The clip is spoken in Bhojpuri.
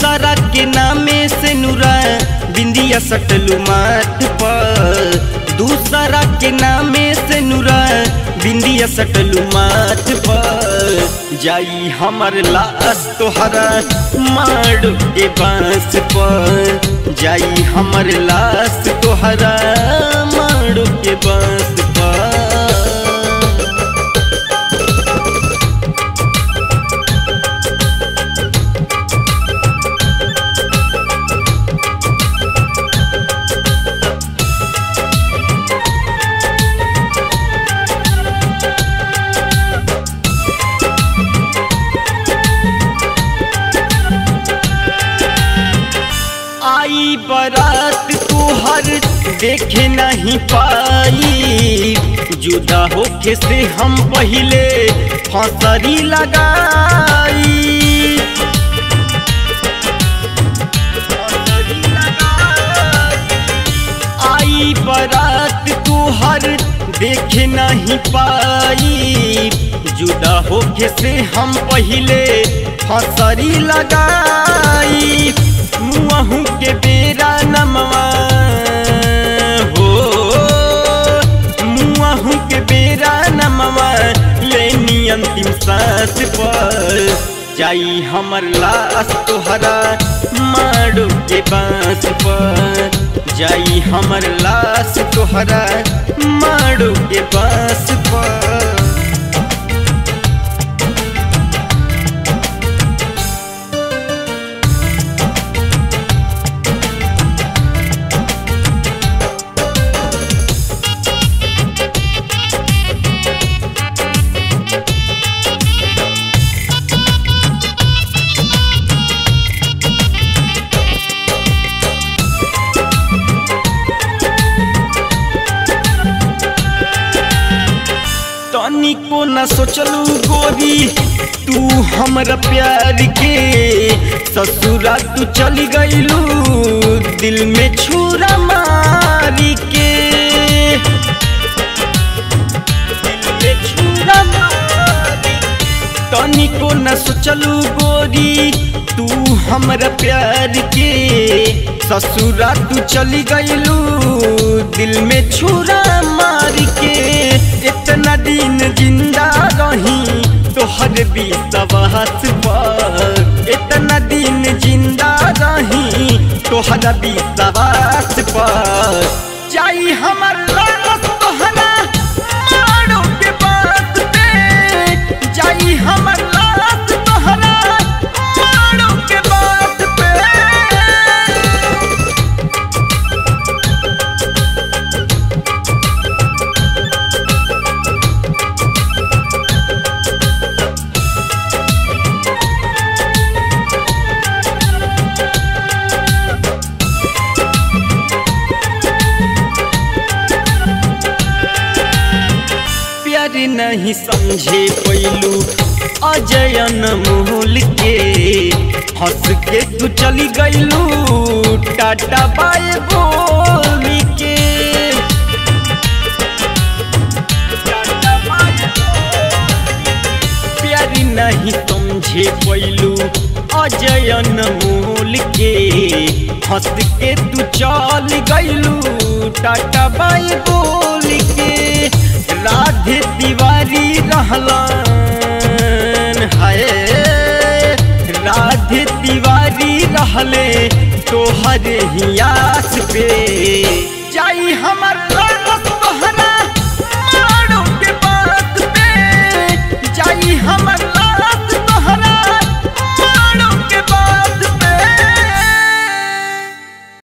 दूसरा के नामे से नुरा बिंदिया सटलू माथ पर, दूसरा के नामे से नुरा बिंदिया सटलू माथ पर। जाई हमर लाश तोहरा माड़ के बांस पर, जाई हमर लाश तोहरा माड़ के बांस पर। आई बारात तोहर देखे नहीं पाई, जुदा होके से हम पहले फंसरी लगाई। आई बारात तोहर देखे नहीं पाई, जुदा होके से हम पहले फंसरी लगाई। मुँहू के बेरा नमवा हो, मुँहू के बेरा नमवा लेनी अंतिम सांस पर। जाई हमर लाश तोहरा माड़ो के बांस पर, जाई हमर लाश तोहरा माड़ो के बांस पर। तनिको न सोचलू गोरी तू हमरा प्यार के, ससुरा तू चली गईलू दिल में छुरा मारी के, दिल में छुरा मारी। तनिको न सोचलू गोरी तू हमरा प्यार के, ससुरा तू चली गईलू दिल में छुरा मारी के। इतना दिन जिंदा रही तोहर विश्वास पर, इतना दिन जिंदा रही तोहर विश्वास पर। जाई हमर लाश तोहरा माड़ो के बांस पे, जाई हमर लाश तोहरा माड़ो के बांस पे। नहीं समझे पैलू अजय अनमोल के, हंस के तू चली गईलू टाटा बाय बोली के। प्यारी नहीं समझे पैलू अजय अनमोल के, हंस के तू चल गईलू टाटा बाय बोली के। राधे तिवारी रहलन हाय, राधे तिवारी रहले तोहरे ही आस पे। जाई हमर